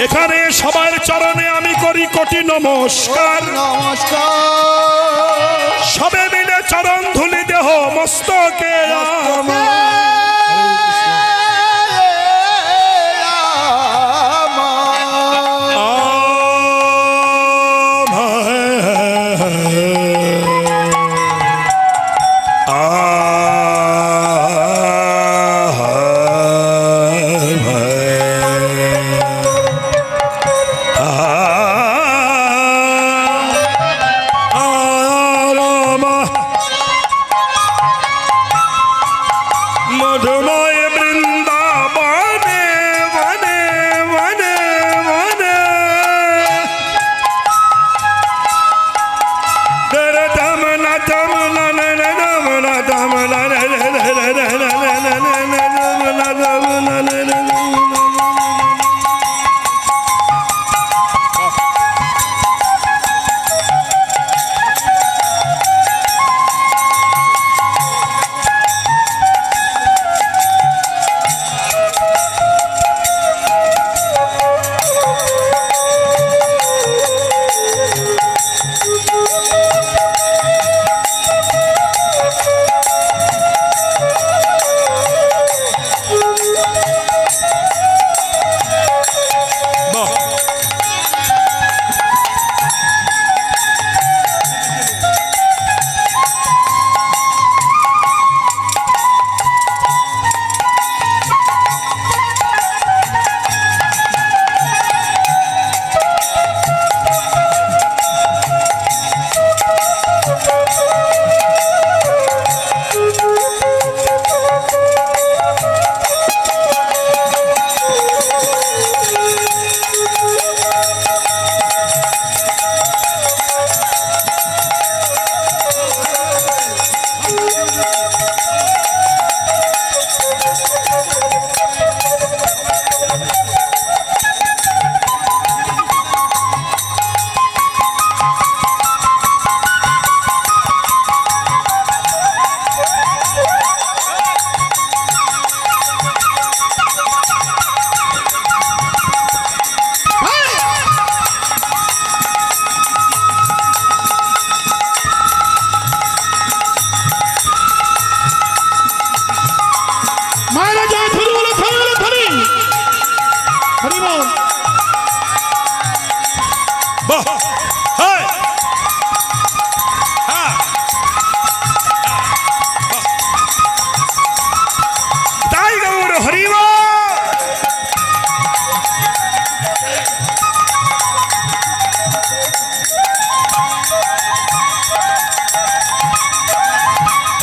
এখানে সবার চরণে আমি করি কোটি নমস্কার। সবে মিলে চরণ ধুলি দেহ মস্তকে মধুময় বৃন্দাবনে বনে বনে বনে দমনা দমনা দমনা দমনা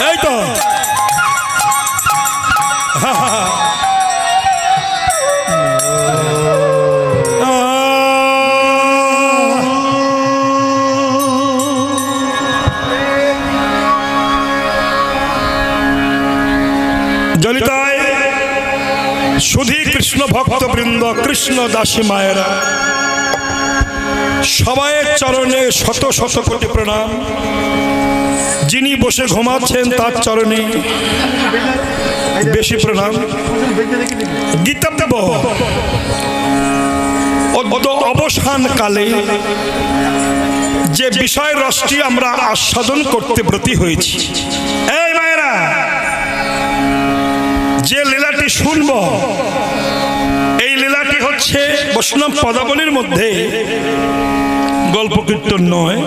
এই তো জলিতায় সুধী কৃষ্ণ ভক্তবৃন্দ, কৃষ্ণ দাসী মায়েরা, সবাইয়ের চরণে শত শত কোটি প্রণাম। যিনি বসে ঘুমাচ্ছেন তার চরণে বেশি প্রণাম। গীতব্য অবসান কালে যে বিষয় রসটি আমরা আস্বাদন করতে ব্রতী হয়েছি, এই মায়েরা যে লীলাটি শুনব, এই লীলাটি হচ্ছে বৈষ্ণব পদাবলীর মধ্যে গল্প কীর্তন নয়,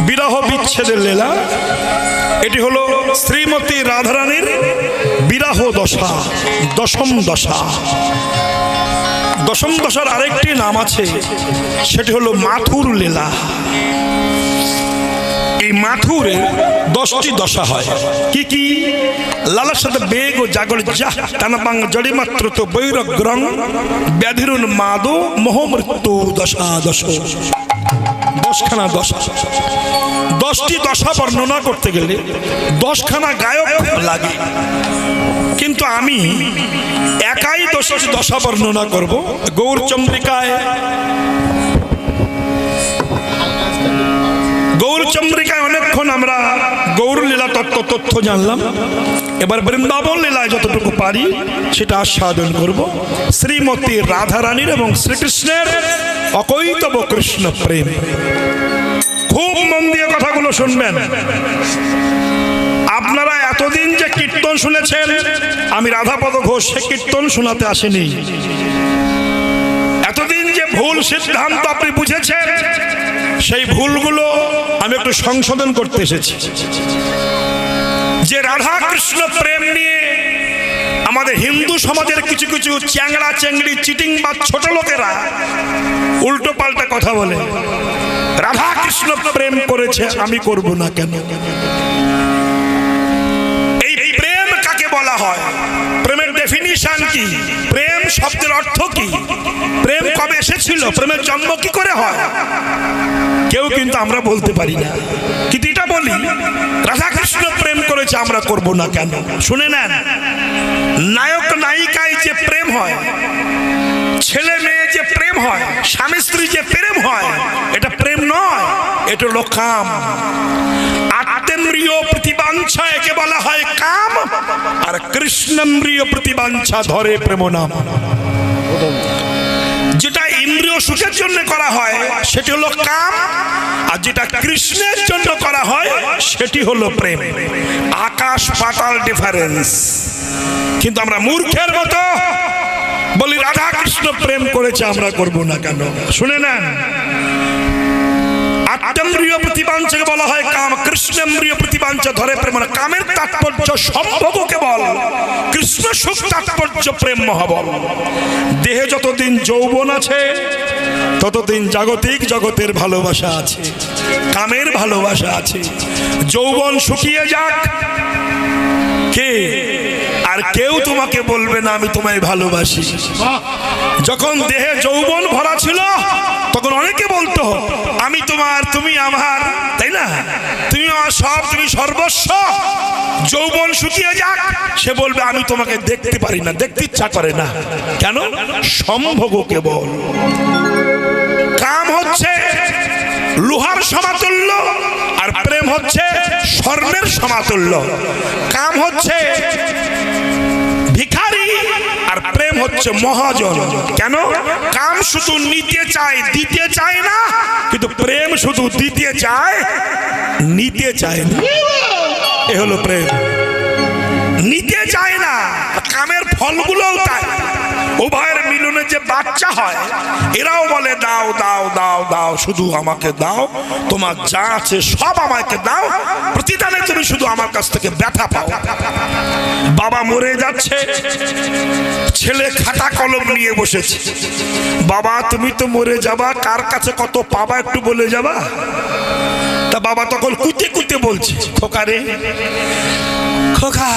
বিরহ বিচ্ছেদের লীলা। এটি হলো শ্রীমতী রাধারানীর বিরহ দশা, দশম দশা। দশম দশার আরেকটি নাম আছে, সেটি হলো মাথুর লীলা। এই মাথুরে 10টি দশা হয়। কি কি? লালার সাথে বেগ ও জাগর যা টানাবাং জড়ি মাত্র তো বৈরগ্রং ব্যাধিরুন মাদো মোহ মৃত্যু দশা দশ। 10খানা দশা। 10টি দশা বর্ণনা করতে গেলে 10খানা গায়ক লাগে, কিন্তু আমি একাই 10টি দশা বর্ণনা করব। গৌরচন্দ্রিকায় অনেক এতক্ষণ আমরা গৌর লীলা তথ্য জানলাম, এবার বৃন্দাবন লীলায় যতটুকু পারি সেটা আস্বাদন করব। শ্রীমতী রাধারানীর এবং শ্রীকৃষ্ণের অকৈতব কৃষ্ণ প্রেম। খুব মন দিয়ে কথাগুলো শুনবেন। আপনারা এতদিন যে কীর্তন শুনেছেন, আমি রাধাপদ ঘোষ সে কীর্তন শোনাতে আসেনি। এতদিন যে ভুল সিদ্ধান্ত আপনি বুঝেছেন, সেই ভুলগুলো আমি একটু সংশোধন করতে এসেছি। যে রাধা কৃষ্ণ প্রেম নিয়ে আমাদের হিন্দু সমাজের কিছু কিছু চ্যাংড়া চেংড়ি চিটিং বা ছোট লোকেরা উল্টো পাল্টা কথা বলে, রাধা কৃষ্ণ প্রেম করেছে আমি করব না কেন? এই প্রেম কাকে বলা হয়? প্রেমের ডেফিনিশন কি? প্রেম শব্দের অর্থ কি? প্রেম কবে এসেছিল? প্রেমের জন্ম কি করে হয়? কেউ কিন্তু আমরা বলতে পারি না। কিন্তু এটা বলি, রাধা কৃষ্ণ প্রেম করেছে আমরা করব না কেন? শুনে নেন, নায়ক নায়িকায় যে প্রেম হয়, ছেলে মেয়ে যে প্রেম হয়, স্বামী স্ত্রী যে প্রেম হয়, এটা প্রেম নয়, এটা হলো কাম। আত্মেন্দ্রিয় প্রতিবাঞ্ছা একে বলা হয় কাম, আর কৃষ্ণেন্দ্রিয় প্রতিবাঞ্ছা ধরে প্রেম নাম। যেটা ইন্দ্রিয় সুখের জন্য করা হয় সেটি হলো কাম, আর যেটা কৃষ্ণের জন্য করা হয় সেটি হলো প্রেম। আকাশ পাতাল ডিফারেন্স। কিন্তু আমরা মূর্খের মতো বলি রাধা কৃষ্ণ প্রেম করেছে আমরা করব না কেন? শুনে নেন, আত্মেন্দ্রিয় প্রতিবাঞ্ছাকে বলা হয় কাম, কৃষ্ণেন্দ্রিয় প্রতিবাঞ্ছা ধরে প্রেম। কামের তাৎপর্য সম্ভোগ কেবল, কৃষ্ণ সুখ তাৎপর্য প্রেম মহাবল। দেহে যতদিন যৌবন আছে ততদিন জাগতিক জগতের ভালোবাসা আছে, কামের ভালোবাসা আছে। যৌবন শুকিয়ে যাক, কে আর কেউ তোমাকে বলবে না আমি তোমায় ভালোবাসি। যখন দেহে যৌবন ভরা ছিল তখন অনেকে বলতো আমি তোমার, তুমি আমার, তাই না? তুমি আমার সব, তুমি সর্বস্ব। যৌবন শুকিয়ে যাক, সে বলবে আমি তোমাকে দেখতে পারি না, দেখতে ইচ্ছা করে না। কেন? সম্ভোগ কেবল। কাম হচ্ছে লোহার সমাতুল্য, আর প্রেম হচ্ছে স্বর্ণের সমাতুল্য। কাম হচ্ছে ভিখারি, আর প্রেম হচ্ছে মহাজন। কেন? কাম শুধু নিতে চায়, দিতে চায় না, কিন্তু প্রেম শুধু দিতে চায়, নিতে চায় না। এ হলো প্রেম। নিতে চায় না, কামের ফলগুলোও তাই। উভয়ের মিলনে যে বাচ্চা হয়, এরাও বলে দাও দাও দাও দাও, শুধু আমাকে দাও, তোমার যা আছে সব আমাকে দাও, প্রতিদানে তুমি শুধু আমার কাছ থেকে ব্যথা পাও। বাবা মরে যাচ্ছে, ছেলে খাতা কলম নিয়ে বসেছে। বাবা তুমি তো মরে যাবা, কার কাছে কত পাবা একটু বলে যাবা? তা বাবা তখন কুতে কুতে বলছে, খোকা রে খোকা,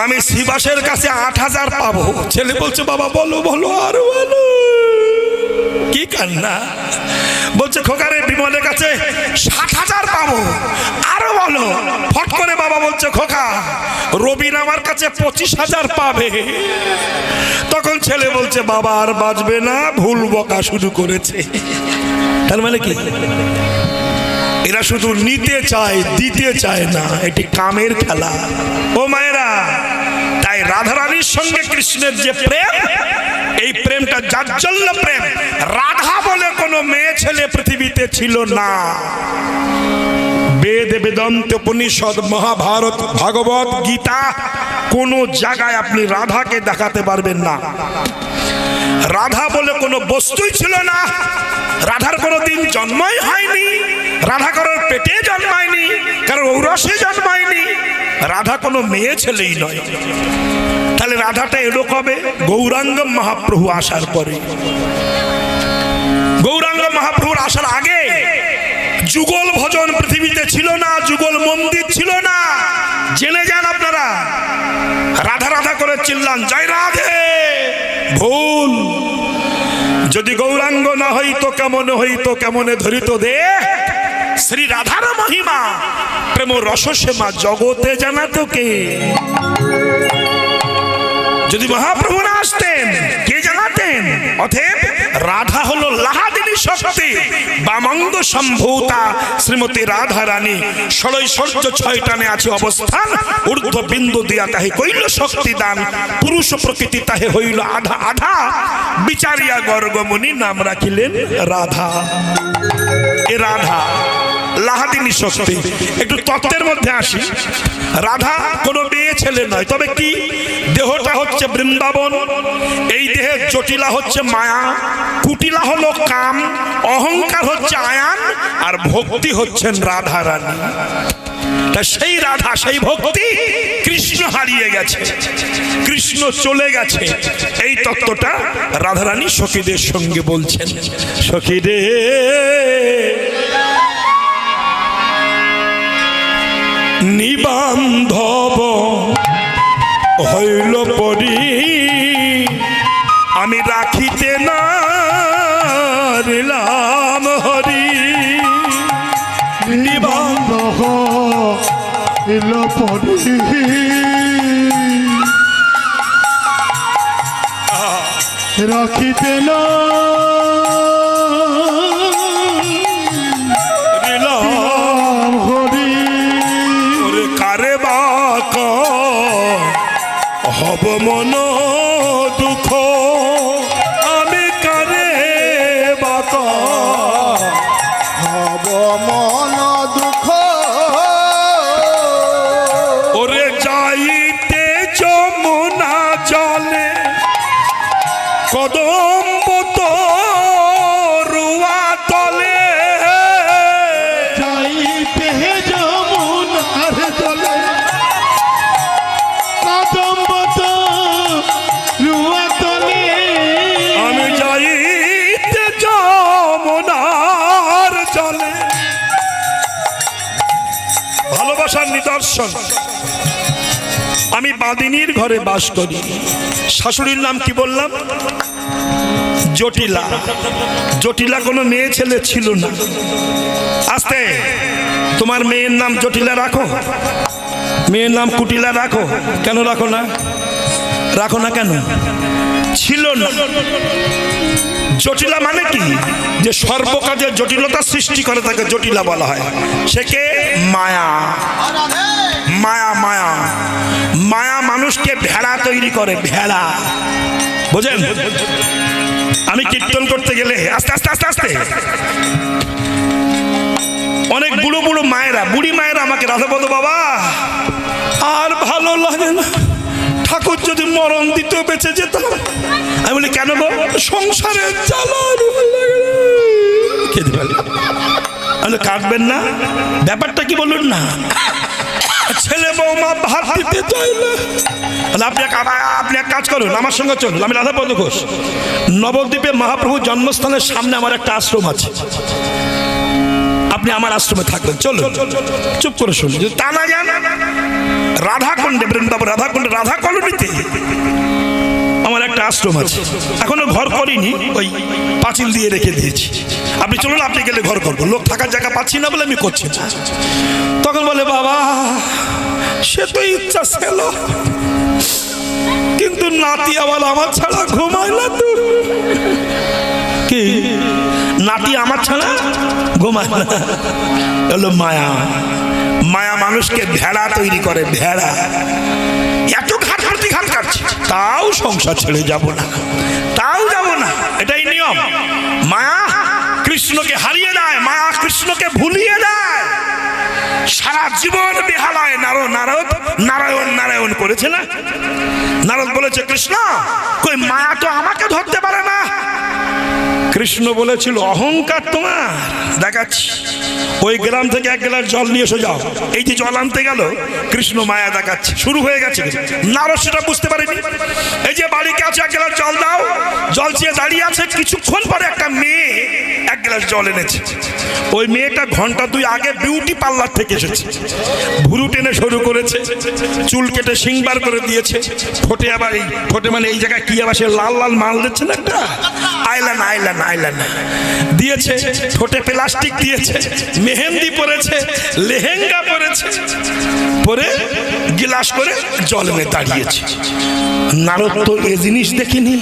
আমি শিবাসের কাছে ৮,০০০ পাবো। ছেলে বলছে বাবা বলো বলো আরো বলো। কি কান্না? বলছে খোকা রে বিমলের কাছে ৭০০০ পাবো, আরো বলো। ফট করে বাবা বলছে খোকা রবিন আমার কাছে ২৫,০০০ পাবে। তখন ছেলে বলছে বাবা আর বাঁচবে না, ভুল বকা শুরু করেছে। তার মানে কি? এরা শুধু নিতে চায়, দিতে চায় না। এটি কামের খেলা। ও মায়েরা, তাই রাধারানীর সঙ্গে কৃষ্ণের যে প্রেম, এই প্রেমটা জাজ্জল্য প্রেম। রাধা বলে কোনো মেয়ে ছেলে পৃথিবীতে ছিল না। বেদ বেদান্ত উপনিষদ মহাভারত ভাগবত গীতা কোন জায়গায় আপনি রাধাকে দেখাতে পারবেন না। রাধা বলে কোনো বস্তুই ছিল না। রাধার কোনো দিন জন্মই হয়নি, রাধা কারোর পেটে জন্মায়নি, কারোর ঔরসে জন্মায়নি। রাধা কোনো মেয়ে ছেলেই নয়। তাহলে রাধাটা এলো কবে? গৌরাঙ্গ মহাপ্রভু আসার পরে। গৌরাঙ্গ মহাপ্রভুর আসার আগে যুগল ভজন পৃথিবীতে ছিল না, যুগল মন্দির ছিল না। জেনে যান আপনারা। রাধা রাধা করে চিল্লান জয় রাধে, ভুল। যদি গৌরাঙ্গ না হইতো কেমন হইতো, কেমনে ধরিত দে শ্রী রাধার মহিমা, প্রেম রসসীমা জগতে জানাতো কে? যদি মহাপ্রভু না আসতেন কে জানাতেন? অতএব রাধা হলো লাহাদিনী শক্তি, বামাঙ্গ সম্ভূতা শ্রীমতী রাধা রানী। ষড়ৈশ্বর্য 6টানে আছে অবস্থান, ঊর্ধ্ব বিন্দু দিয়া তাহে কইল শক্তি দান। পুরুষ প্রকৃতি তাহে হইল আধা আধা, বিচারিয়া গর্গমুনি নাম রাখিলেন রাধা। এ রাধা লাহাদিনী শক্তি। একটু তত্ত্বের মধ্যে আসি। রাধা কোনো মেয়ে ছেলে নয়, তবে কি দেহটা হচ্ছে বৃন্দাবন, এই দেহের জটিলা হচ্ছে মায়া, কুটিলা হলো কাম, অহংকার হচ্ছে আয়ান, আর ভক্তি হচ্ছেন রাধা রানী। তা সেই রাধা, সেই ভক্তি কৃষ্ণ হারিয়ে গেছে, কৃষ্ণ চলে গেছে। এই তত্ত্বটা রাধারানী সখীদের সঙ্গে বলছেন। সখীরে নিবান্ধব হইল পরি, আমি রাখিতে না রিলাম হরি। নিবান্ধব হইল পরি, রাখিতে না রিলাম হরি। কারে বাক হব মন দুঃখ, আমি কারে বাক হব মন দুঃখ। ওরে যাইতে যমুনা জলে কদম্ব তরুয়া তলে, যাইতে যমুনার জলে কদম্ব তরুয়া তলে। আমি যাইতে যমুনার জলে। ভালোবাসার নিদর্শন। আমি বাদিনীর ঘরে বাস করি। শাশুড়ির নাম কি বললাম? জটিলা। জটিলা কোনো মেয়ে ছেলে ছিল না। আস্তে, তোমার মেয়ের নাম জটিলা রাখো, মেয়ের নাম কুটিলা রাখো। কেন রাখো না? রাখো না কেন? ছিল না। জটিলা মানে কি? যে সর্বকাজে জটিলতা সৃষ্টি করে তাকে জটিলা বলা হয়। সে কে? মায়া। মায়া মায়া মায়া মানুষকে ভেড়া তৈরি করে, ভেড়া। বুঝেন? আমি কীর্তন করতে গেলে আস্তে আস্তে আস্তে আস্তে অনেক বুড়ো বুড়ো মায়েরা, বুড়ি মায়েরা আমাকে রাধাপদ বাবা আর ভালো লাগে না, ঠাকুর যদি মরণ দিতেও বেঁচে যেতাম। আমি বলি কেন গো? সংসারের জ্বালা। কাটবেন না? ব্যাপারটা কি বলুন না? ছেলে বৌমা ভাত দিতে চাই না। আপনি এক কাজ করুন, আমার সঙ্গে চলুন। আমি রাধাপদ ঘোষ। নবদ্বীপে মহাপ্রভুর জন্মস্থানের সামনে আমার একটা আশ্রম আছে, আপনি আমার আশ্রমে থাকবেন। চলুন, চুপ করে শুনুন। তা না জান, রাধাকুণ্ডে, বৃন্দাবন রাধাকুণ্ডে, রাধা কলোনিতে আমার একটা আশ্রম আছে। এখনো ঘর করিনি, ওই পাঁচিল দিয়ে রেখে দিয়েছি। আপনি চলুন, আপনি গেলে ঘর করবো। লোক থাকার জায়গা পাচ্ছি না বলে আমি করছি না। তখন বলে বাবা সে তো ইচ্ছা ছিল, কিন্তু নাতি আবার আমার ছাড়া ঘুমায় না। তো কি নাতি আমার ছাড়া ঘুমায় না? হলো মায়া। মায়া মানুষকে ভেড়া তৈরি করে, ভেড়া। এত ঘাট কাটছে, তাও সংসার ছেড়ে যাব না, তাও যাব না। এটাই নিয়ম। মায়া কৃষ্ণকে হারিয়ে দেয়, মায়া কৃষ্ণকে ভুলিয়ে দেয়। সারা জীবন বেহালায় নারদ নারায়ণ নারায়ণ করেছে না? নারদ বলেছে কৃষ্ণ কই মায়া তো আমাকে ধরতে পারে না। কৃষ্ণ বলেছিল অহংকার তোমার, দেখাচ্ছি। ওই গ্রাম থেকে এক গ্লাস জল নিয়ে এসে যাও। এই যে জল আনতে গেল, কৃষ্ণ মায়া দেখাচ্ছে, শুরু হয়ে গেছে। নারদ সেটা বুঝতে পারেনি। এই যে বাড়িতে আছে, এক গ্লাস জল দাও। জল চেয়ে দাঁড়িয়ে আছে। কিছুক্ষণ পরে একটা মেয়ে এক গ্লাস জল এনেছে। ওই মেয়েটা ঘন্টা 2 আগে বিউটি পার্লার থেকে এসেছে। ভুরু টেনে শুরু করেছে, চুল কেটে সিংবার করে দিয়েছে। ঠোঁটে আবার এই ঠোঁটে মানে এই জায়গায় কি আবার সে লাল লাল মাল দিচ্ছে না, একটা আইলানা দিয়েছে। ঠোঁটে প্লাস্টিক দিয়েছে, মেহেন্দি পরেছে, লেহেঙ্গা পরেছে, পরে গিলাস করে জল এনে দাঁড়িয়েছে। নারদ তো এ জিনিস দেখিনি।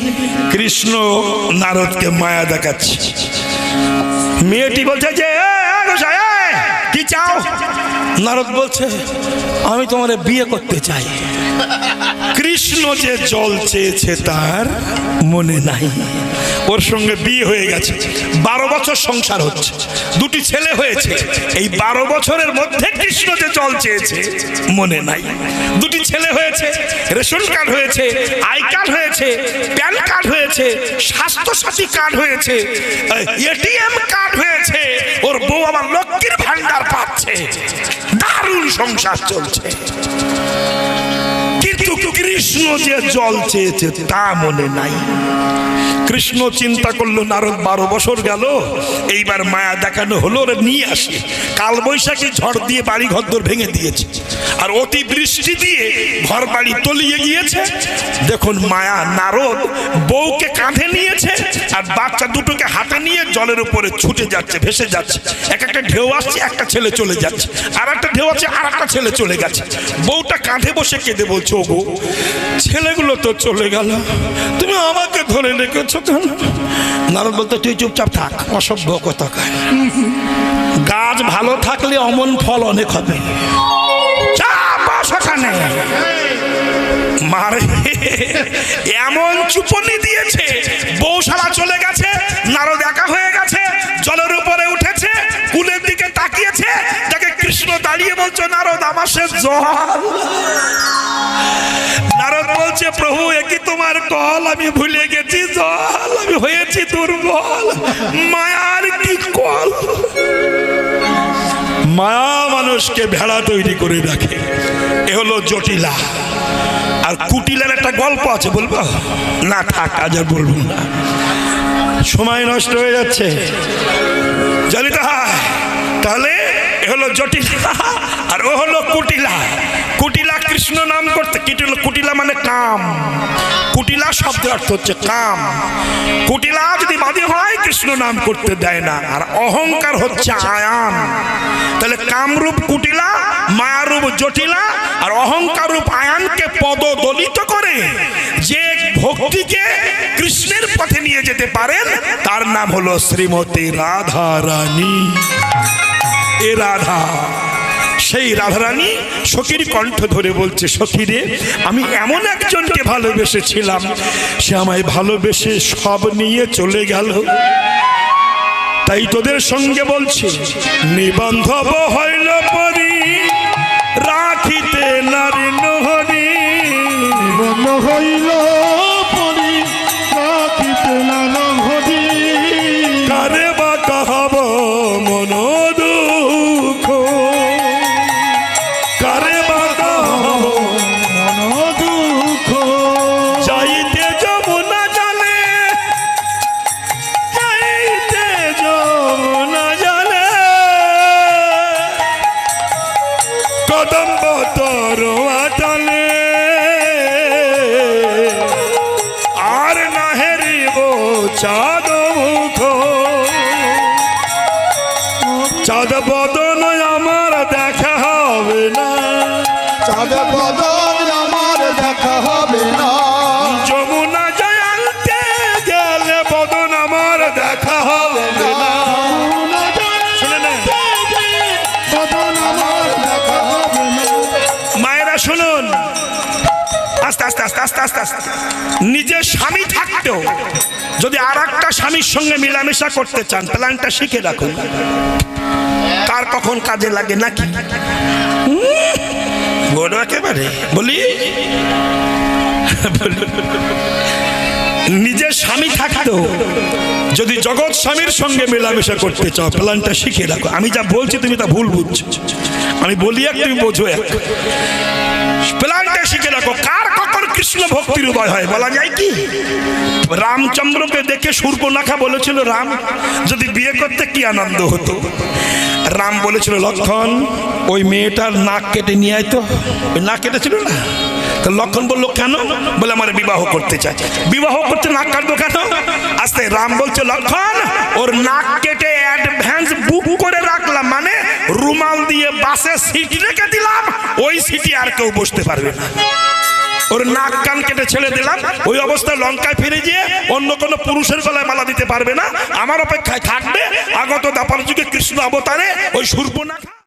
কৃষ্ণ নারদকে মায়া দেখাচ্ছে। মেয়েটি বলছে যে গোসাই, কি চাও? নারদ বলছে আমি তোমার বিয়ে করতে চাই। কৃষ্ণ যে জল চেয়েছে তার মনে নাই। ওর সঙ্গে বিয়ে হয়ে গেছে, 12 বছর সংসার হচ্ছে, 2টি ছেলে হয়েছে। এই 12 বছরের মধ্যে কৃষ্ণ যে জল চেয়েছে মনে নাই। 2টি ছেলে হয়েছে, রেশন কার্ড হয়েছে, আই কার্ড হয়েছে, প্যান কার্ড হয়েছে, স্বাস্থ্যসাথী কার্ড হয়েছে, এটিএম কার্ড হয়েছে। ওর বউ আবার লক্ষ্মীর ভান্ডার পাচ্ছে, দারুণ সংসার চলছে। কিন্তু কৃষ্ণ যে জল চেয়েছে তা মনে নাই। কৃষ্ণ চিন্তা করলো নারদ 12 বছর গেল, এইবার মায়া দেখানো হলো, ওরা নিয়ে আসে। কাল বৈশাখী ঝড় দিয়ে বাড়ি ঘরদোর ভেঙে দিয়েছে, আর অতি বৃষ্টি দিয়ে ঘর বাড়ি তলিয়ে গিয়েছে। দেখুন মায়া নারদ বউকে কাঁধে নিয়েছে আর বাচ্চা দুটোকে হাতে নিয়ে জলের উপরে ছুটে যাচ্ছে, ভেসে যাচ্ছে। একটা ঢেউ আসছে, একটা ছেলে চলে যাচ্ছে, আর একটা ঢেউ আছে, আর একটা ছেলে চলে গেছে। বউটা কাঁধে বসে কেঁদে বলছে, ওগো ছেলেগুলো তো চলে গেল, তুমি আমাকে ধরে রেখেছো কেন? নারদ বলতে তুই চুপচাপ থাক, অসভ্য কথা। গাছ ভালো থাকলে অমন ফল অনেক হবে। মারে এমন চুপনি দিয়েছে, বউশালা চলে গেছে, নারদ একা হয়ে গেছে, জলের উপরে উঠেছে, কুলের দিকে তাকিয়েছে, দেখে কৃষ্ণ দাঁড়িয়ে বলছে, নারদ আমার সে জল। নারদ বলছে, প্রভু একই তোমার কল, আমি ভুলে গেছি জল, আমি হয়েছি দুর্বল। মায়ার কি কল! মায়া মানুষকে ভেড়া তৈরি করে রাখে। এ হলো জটিলা। আর কুটিলার একটা গল্প আছে, বলবো না? থাক, আজ আর বলবো না, সময় নষ্ট হয়ে যাচ্ছে। জানি তাহলে এ হলো জটিলা আর ও হলো কুটিলা। কুটিলা কৃষ্ণ নাম করতে, কুটিলা মানে কাম। কুটিলা শব্দের অর্থ হচ্ছে কাম। কুটিলা যদি বাদী হয় কৃষ্ণ নাম করতে দেয় না। আর অহংকার হচ্ছে আয়ান। তাহলে কামরূপ কুটিলা, মায়ারূপ জটিলা, আর অহংকার রূপ আয়ানকে পদদলিত করে যে ভক্তিকে কৃষ্ণের পথে নিয়ে যেতে পারেন তার নাম হলো শ্রীমতী রাধা রানী। এ রাধা, সেই রাধারানী সখীর কণ্ঠ ধরে বলছে, সখী রে, আমি এমন একজনকে ভালোবেসেছিলাম, সে আমায় ভালোবেসে সব নিয়ে চলে গেল। তাই তোদের সঙ্গে বলছি, নিবন্ধব হইল পরি, রাখিতে নারী নহরি। নিবন্ধ হইল পরি, রাখিতে নারী। কারে বা কাহাব মন দুঃখ, কারে বা কাহাব মন দুঃখ। যাইতে যমুনা জলে, যাইতে যমুনা জলে, কদম্ব তরোয়া তলে, আর না হেরিব চাঁদ মুখ। চাঁদ বদন আমার দেখা হবে না, চাঁদ বদন আমার দেখা হবে না। যমুনা জয়ন্তে গেলে বদন আমার দেখা হবে না। শুনে না বদন আমার দেখা হবে না। মায়েরা শুনুন, আস্তে আস্তে আস্তে আস্তে আস্তে আস্তে। নিজের স্বামী থাকতেও যদি আর একটা স্বামীর সঙ্গে মেলামেশা করতে চান, প্ল্যানটা শিখে রাখুন, কার কখন কাজে লাগে নাকি। বড় একেবারে বলি, নিজের স্বামী থাকতেও যদি জগৎ স্বামীর সঙ্গে মেলামেশা করতে চাও, প্ল্যানটা শিখে রাখো। আমি যা বলছি তুমি তা ভুল বুঝছো, আমি বলি এক, তুমি বোঝো এক। প্ল্যানটা শিখে রাখো, কার কখন কৃষ্ণ ভক্তির উদয় হয় বলা যায় কি? রামচন্দ্রকে দেখে শূর্পণখা বলেছিল, রাম যদি বিয়ে করতে কি আনন্দ হতো। রাম বলেছিল, লক্ষণ ওই মেয়েটার নাক কেটে নিয়ে আয় তো। ওই নাক কেটেছিল না, তো লক্ষণ বললো কেন? বলে আমার বিবাহ করতে চাই। বিবাহ করতে নাক কাটবো কেন? আস্তে রাম বলছে লক্ষণ ওর নাক কেটে অ্যাডভান্স বুক করে রাখলাম, মানে রুমাল দিয়ে বাসে সিট রেখে দিলাম, ওই সিটে আর কেউ বসতে পারবে না। ওর নাক কান কেটে ছেড়ে দিলাম, ওই অবস্থায় লঙ্কায় ফিরে গিয়ে অন্য কোনো পুরুষের গলায় মালা দিতে পারবে না, আমার অপেক্ষায় থাকবে আগত দাপার যুগে কৃষ্ণ অবতারে ওই সূর্পনখা।